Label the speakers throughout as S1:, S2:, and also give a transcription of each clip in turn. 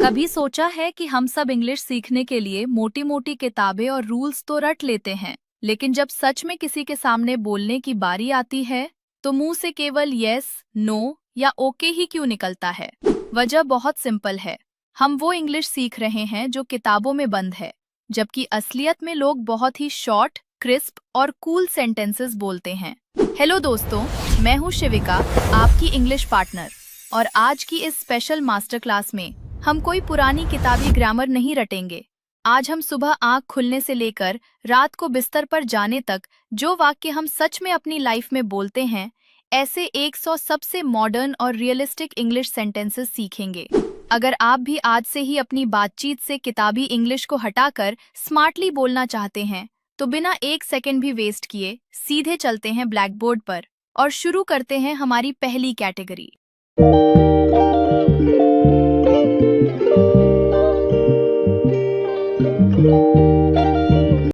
S1: कभी सोचा है कि हम सब इंग्लिश सीखने के लिए मोटी मोटी किताबें और रूल्स तो रट लेते हैं, लेकिन जब सच में किसी के सामने बोलने की बारी आती है तो मुंह से केवल यस, नो या ओके ही क्यों निकलता है? वजह बहुत सिंपल है। हम वो इंग्लिश सीख रहे हैं जो किताबों में बंद है, जबकि असलियत में लोग बहुत ही शॉर्ट, क्रिस्प और कूल सेंटेंसेस बोलते हैं। हेलो दोस्तों, मैं हूँ शिविका, आपकी इंग्लिश पार्टनर, और आज की इस स्पेशल मास्टर क्लास में हम कोई पुरानी किताबी ग्रामर नहीं रटेंगे। आज हम सुबह आंख खुलने से लेकर रात को बिस्तर पर जाने तक जो वाक्य हम सच में अपनी लाइफ में बोलते हैं, ऐसे 100 सबसे मॉडर्न और रियलिस्टिक इंग्लिश सेंटेंसेस सीखेंगे। अगर आप भी आज से ही अपनी बातचीत से किताबी इंग्लिश को हटाकर स्मार्टली बोलना चाहते हैं, तो बिना एक सेकंड भी वेस्ट किए सीधे चलते हैं ब्लैक बोर्ड पर और शुरू करते हैं हमारी पहली कैटेगरी।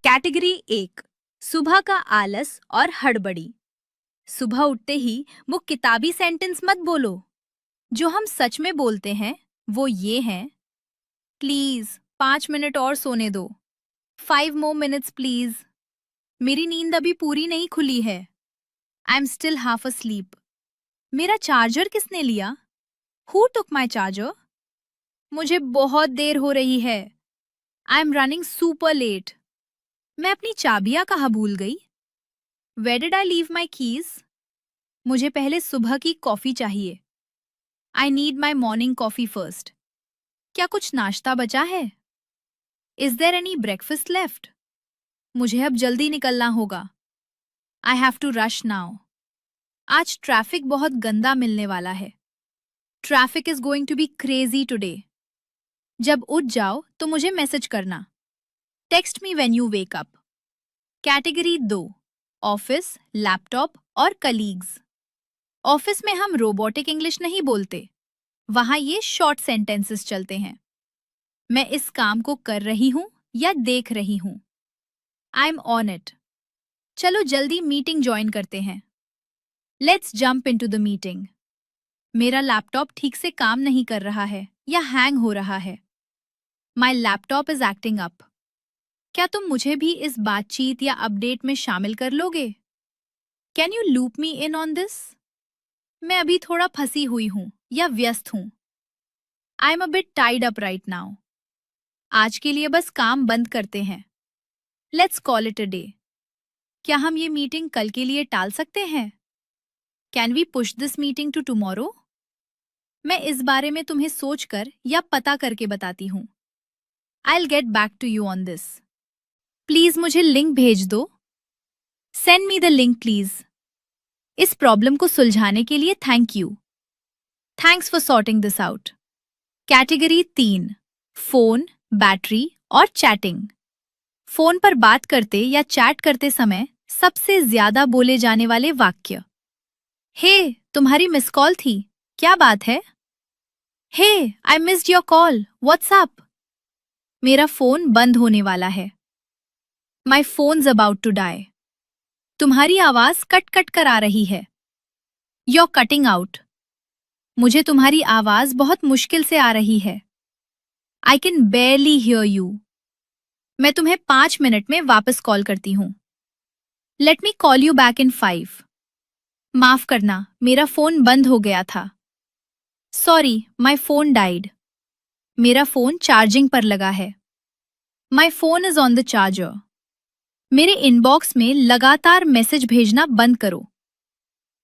S2: कैटेगरी 1, सुबह का आलस और हड़बड़ी। सुबह उठते ही वो किताबी सेंटेंस मत बोलो। जो हम सच में बोलते हैं वो ये हैं: प्लीज 5 मिनट और सोने दो, 5 more minutes प्लीज, मेरी नींद अभी पूरी नहीं खुली है, I am still half asleep, मेरा चार्जर किसने लिया, हु टुक माई चार्जर, मुझे बहुत देर हो रही है, I am running super late, मैं अपनी चाबियां कहाँ भूल गई, where did I leave my keys, मुझे पहले सुबह की कॉफी चाहिए, I need my morning coffee first, क्या कुछ नाश्ता बचा है, is there any breakfast left, मुझे अब जल्दी निकलना होगा, I have to rush now, आज ट्रैफिक बहुत गंदा मिलने वाला है, traffic is going to be crazy today, जब उठ जाओ तो मुझे मैसेज करना, text me when you wake up. Category 2, office, laptop और कलीग्स। ऑफिस में हम रोबोटिक इंग्लिश नहीं बोलते, वहां ये शॉर्ट सेंटेंसेस चलते हैं। मैं इस काम को कर रही हूं या देख रही हूं, आई एम ऑन इट, चलो जल्दी मीटिंग ज्वाइन करते हैं, let's jump into the meeting, मेरा लैपटॉप ठीक से काम नहीं कर रहा है या हैंग हो रहा है, my laptop is acting up, क्या तुम मुझे भी इस बातचीत या अपडेट में शामिल कर लोगे, can you loop me in on this, मैं अभी थोड़ा फंसी हुई हूं या व्यस्त हूं, I am a bit tied up right now, आज के लिए बस काम बंद करते हैं, let's call it a day, क्या हम ये मीटिंग कल के लिए टाल सकते हैं, can we push this meeting to tomorrow, मैं इस बारे में तुम्हें सोचकर या पता करके बताती हूँ, I will get back to you on this, please मुझे लिंक भेज दो, send me the link please, इस प्रॉब्लम को सुलझाने के लिए thank you, thanks for sorting this out. Category 3, phone, battery और चैटिंग। फोन पर बात करते या चैट करते समय सबसे ज्यादा बोले जाने वाले वाक्य: हे, तुम्हारी मिस कॉल थी, क्या बात है, hey, I missed your call, what's, मेरा फोन बंद होने वाला है, my phone's about to die, तुम्हारी आवाज कट कट कर आ रही है, योर कटिंग आउट, मुझे तुम्हारी आवाज बहुत मुश्किल से आ रही है, आई कैन बेयरली हियर यू, मैं तुम्हें 5 मिनट में वापस कॉल करती हूँ, let me call you back in 5, माफ करना, मेरा फोन बंद हो गया था, सॉरी, माई फोन डाइड, मेरा फोन चार्जिंग पर लगा है, my phone is on the charger, मेरे इनबॉक्स में लगातार मैसेज भेजना बंद करो,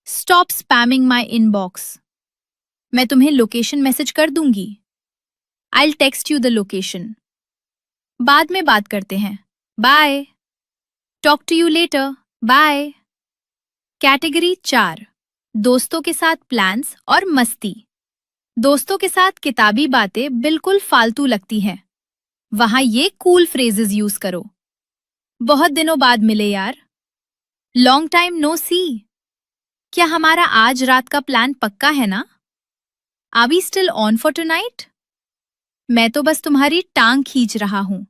S2: स्टॉप स्पैमिंग माई इनबॉक्स, मैं तुम्हें लोकेशन मैसेज कर दूंगी, I will text you the location, बाद में बात करते हैं, bye, talk to you later, bye. Category 4, दोस्तों के साथ प्लान्स और मस्ती। दोस्तों के साथ किताबी बातें बिल्कुल फालतू लगती हैं, वहां ये कूल फ्रेजेस यूज करो: बहुत दिनों बाद मिले यार, लॉन्ग टाइम नो सी, क्या हमारा आज रात का प्लान पक्का है ना, are we still on for tonight, मैं तो बस तुम्हारी टांग खींच रहा हूं,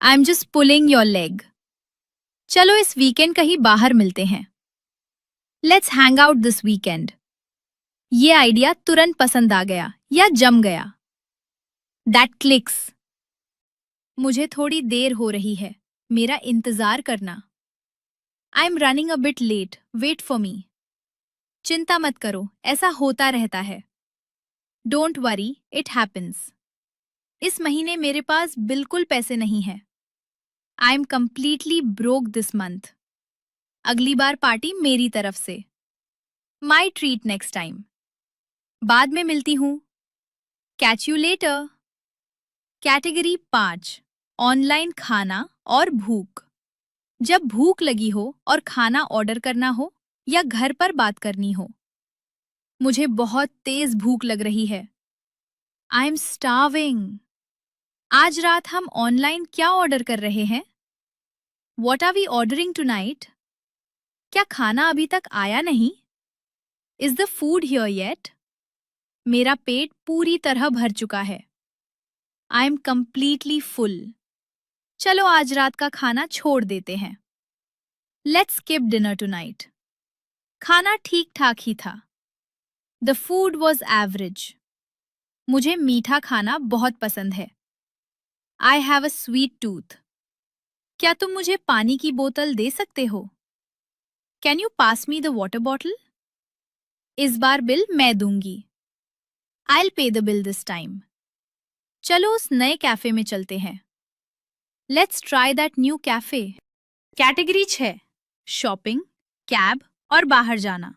S2: I am just pulling your leg, चलो इस वीकेंड कहीं बाहर मिलते हैं, let's hang out this weekend, ये आइडिया तुरंत पसंद आ गया या जम गया, दैट क्लिक्स। मुझे थोड़ी देर हो रही है, मेरा इंतजार करना। I am running a bit late, wait for me. चिंता मत करो, ऐसा होता रहता है। Don't worry, it happens. इस महीने मेरे पास बिल्कुल पैसे नहीं हैं। I am completely broke this month. अगली बार पार्टी मेरी तरफ से। My treat next time. बाद में मिलती हूँ। Catch you later. Category 5, online खाना और भूख। जब भूख लगी हो और खाना ऑर्डर करना हो या घर पर बात करनी हो। मुझे बहुत तेज भूख लग रही है। I am starving. आज रात हम ऑनलाइन क्या ऑर्डर कर रहे हैं? What are we ordering tonight? क्या खाना अभी तक आया नहीं? Is the food here yet? मेरा पेट पूरी तरह भर चुका है। I am completely full. चलो आज रात का खाना छोड़ देते हैं। Let's skip dinner tonight. खाना ठीक ठाक ही था। The food was average. मुझे मीठा खाना बहुत पसंद है। I have a sweet tooth. क्या तुम मुझे पानी की बोतल दे सकते हो? Can you pass me the water bottle? इस बार बिल मैं दूंगी। I'll pay the bill this time. चलो उस नए कैफे में चलते हैं। Let's try that new cafe. Category 6, shopping, cab और बाहर जाना।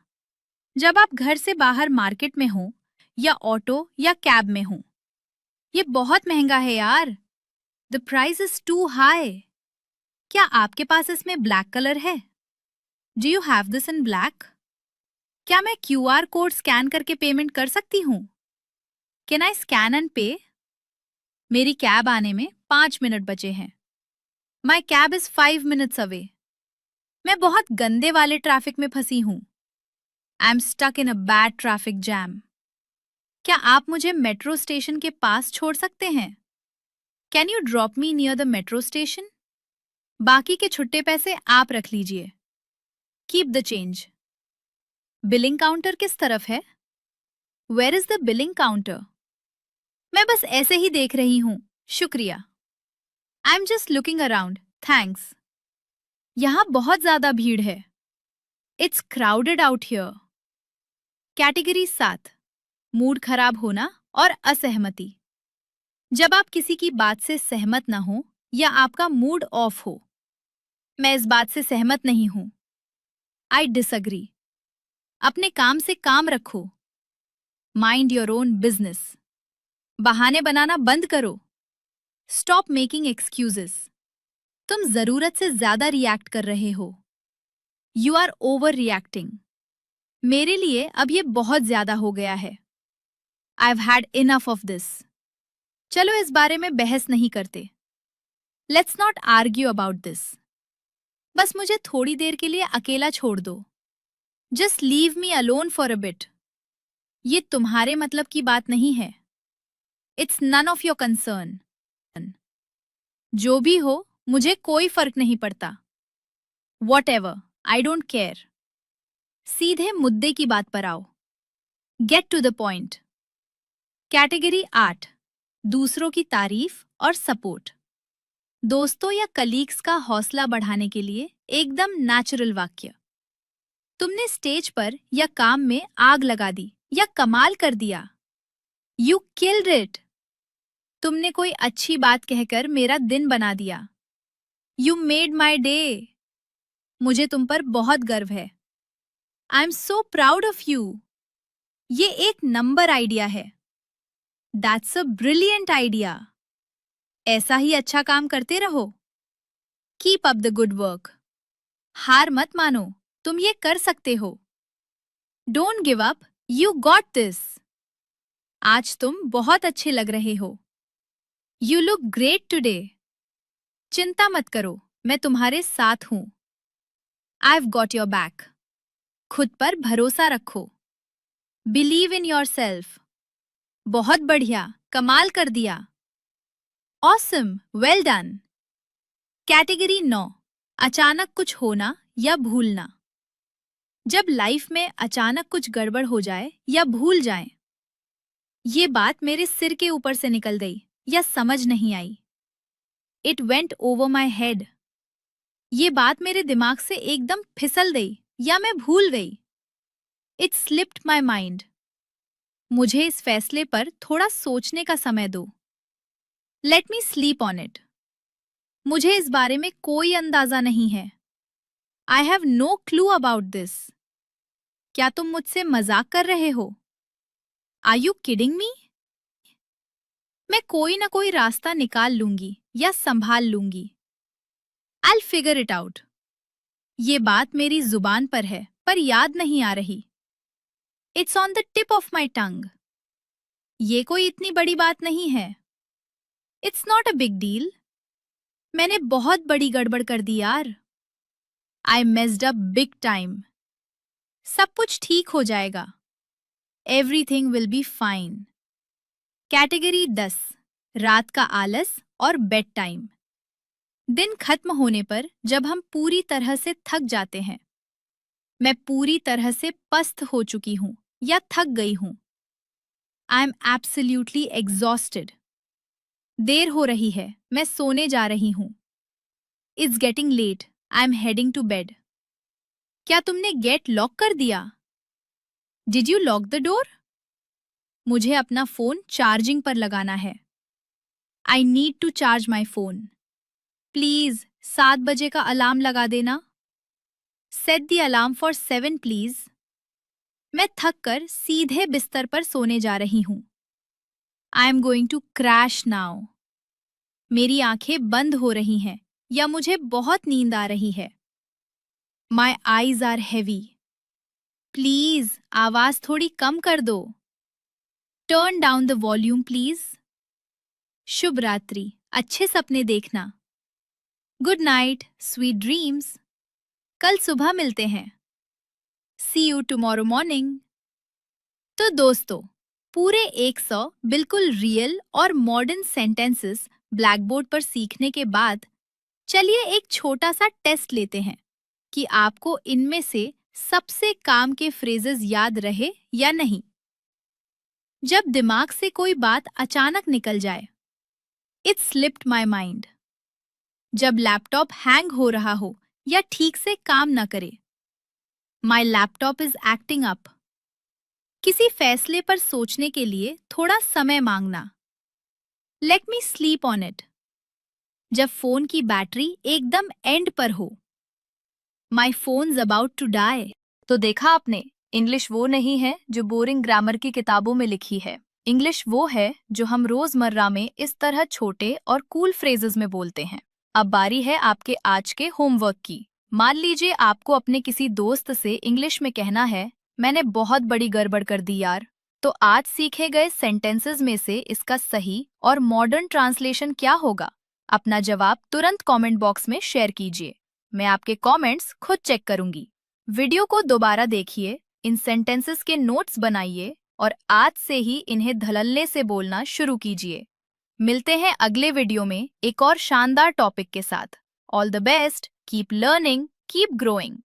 S2: जब आप घर से बाहर मार्केट में हो या ऑटो या कैब में हो। ये बहुत महंगा है यार। The price is too high. क्या आपके पास इसमें ब्लैक कलर है? Do you have this in black? क्या मैं QR कोड स्कैन करके पेमेंट कर सकती हूँ? Can I scan and pay? मेरी कैब आने में 5 मिनट बचे हैं। My cab is 5 minutes away. मैं बहुत गंदे वाले ट्रैफिक में फंसी हूँ। I am stuck in a bad traffic jam. क्या आप मुझे मेट्रो स्टेशन के पास छोड़ सकते हैं? Can you drop me near the metro station? बाकी के छुट्टे पैसे आप रख लीजिए। Keep the change. Billing counter किस तरफ है? Where is the billing counter? मैं बस ऐसे ही देख रही हूँ, शुक्रिया। आई am just looking around, thanks. यहाँ बहुत ज्यादा भीड़ है। It's crowded out here. Category 7, mood खराब होना और असहमति। जब आप किसी की बात से सहमत ना हो या आपका मूड ऑफ हो। मैं इस बात से सहमत नहीं हूं। I disagree. अपने काम से काम रखो। Mind your own business. बहाने बनाना बंद करो। Stop making excuses. तुम जरूरत से ज्यादा रिएक्ट कर रहे हो। You are over reacting. मेरे लिए अब ये बहुत ज्यादा हो गया है। I have had enough of this. चलो इस बारे में बहस नहीं करते। Let's not argue about this. बस मुझे थोड़ी देर के लिए अकेला छोड़ दो। Just leave me alone for a bit. ये तुम्हारे मतलब की बात नहीं है। It's none of your concern. जो भी हो, मुझे कोई फर्क नहीं पड़ता। Whatever, I don't care. सीधे मुद्दे की बात पर आओ। Get to the point. Category 8, दूसरों की तारीफ और सपोर्ट। दोस्तों या कलीग्स का हौसला बढ़ाने के लिए एकदम नेचुरल वाक्य। तुमने स्टेज पर या काम में आग लगा दी या कमाल कर दिया। You killed it. तुमने कोई अच्छी बात कहकर मेरा दिन बना दिया। You made my day. मुझे तुम पर बहुत गर्व है। I am so proud of you. ये एक नंबर आइडिया है। That's a brilliant idea. ऐसा ही अच्छा काम करते रहो। Keep up the good work. हार मत मानो, तुम ये कर सकते हो। Don't give up, you got this. आज तुम बहुत अच्छे लग रहे हो। You look great today. चिंता मत करो, मैं तुम्हारे साथ हूं। I have got your back. खुद पर भरोसा रखो। Believe in your self. बहुत बढ़िया, कमाल कर दिया। Awesome, well done. कैटेगरी 9, अचानक कुछ होना या भूलना। जब लाइफ में अचानक कुछ गड़बड़ हो जाए या भूल जाए। ये बात मेरे सिर के ऊपर से निकल गई। या समझ नहीं आई। It went over my head. ये बात मेरे दिमाग से एकदम फिसल गई या मैं भूल गई। It slipped my mind. मुझे इस फैसले पर थोड़ा सोचने का समय दो। Let me sleep on it. मुझे इस बारे में कोई अंदाजा नहीं है। I have no clue about this. क्या तुम मुझसे मजाक कर रहे हो? Are you kidding me? मैं कोई ना कोई रास्ता निकाल लूंगी या संभाल लूंगी। I will figure it out. ये बात मेरी जुबान पर है पर याद नहीं आ रही। It's on the tip of my tongue. ये कोई इतनी बड़ी बात नहीं है। It's not a big deal. मैंने बहुत बड़ी गड़बड़ कर दी यार। I messed up big time. सब कुछ ठीक हो जाएगा। Everything will be fine. Category 10, रात का आलस और बेड टाइम। दिन खत्म होने पर जब हम पूरी तरह से थक जाते हैं। मैं पूरी तरह से पस्त हो चुकी हूं या थक गई हूं। I am absolutely exhausted. देर हो रही है, मैं सोने जा रही हूं। It's getting late, I am heading to bed. क्या तुमने गेट लॉक कर दिया? Did you lock the door? मुझे अपना फोन चार्जिंग पर लगाना है। I need to charge my phone. Please 7 बजे का अलार्म लगा देना। Set the alarm for 7 please. मैं थक कर सीधे बिस्तर पर सोने जा रही हूं। I am going to crash now. मेरी आंखें बंद हो रही हैं या मुझे बहुत नींद आ रही है। My eyes are heavy. Please आवाज थोड़ी कम कर दो। Turn down the volume please. शुभ रात्रि, अच्छे सपने देखना। Good night, sweet dreams. कल सुबह मिलते हैं। See you tomorrow morning. तो दोस्तों, पूरे 100 बिल्कुल रियल और मॉडर्न सेंटेंसेस ब्लैक बोर्ड पर सीखने के बाद चलिए एक छोटा सा टेस्ट लेते हैं कि आपको इनमें से सबसे काम के फ्रेजेस याद रहे या नहीं। जब दिमाग से कोई बात अचानक निकल जाए, इट स्लिप्ड माई माइंड। जब लैपटॉप हैंग हो रहा हो या ठीक से काम न करे, my laptop is acting up. किसी फैसले पर सोचने के लिए थोड़ा समय मांगना, late me sleep on it. जब फोन की बैटरी एकदम एंड पर हो, माई फोन्स अबाउट टू डाई।
S1: तो देखा आपने, इंग्लिश वो नहीं है जो बोरिंग ग्रामर की किताबों में लिखी है। इंग्लिश वो है जो हम रोजमर्रा में इस तरह छोटे और कूल फ्रेजेस में बोलते हैं। अब बारी है आपके आज के होमवर्क की। मान लीजिए आपको अपने किसी दोस्त से इंग्लिश में कहना है, मैंने बहुत बड़ी गड़बड़ कर दी यार। तो आज सीखे गए सेंटेंसेस में से इसका सही और मॉडर्न ट्रांसलेशन क्या होगा? अपना जवाब तुरंत कमेंट बॉक्स में शेयर कीजिए। मैं आपके कमेंट्स खुद चेक करूंगी। वीडियो को दोबारा देखिए, इन सेंटेंसेस के नोट्स बनाइए और आज से ही इन्हें धड़ल्ले से बोलना शुरू कीजिए। मिलते हैं अगले वीडियो में एक और शानदार टॉपिक के साथ। All the best, keep learning, keep growing.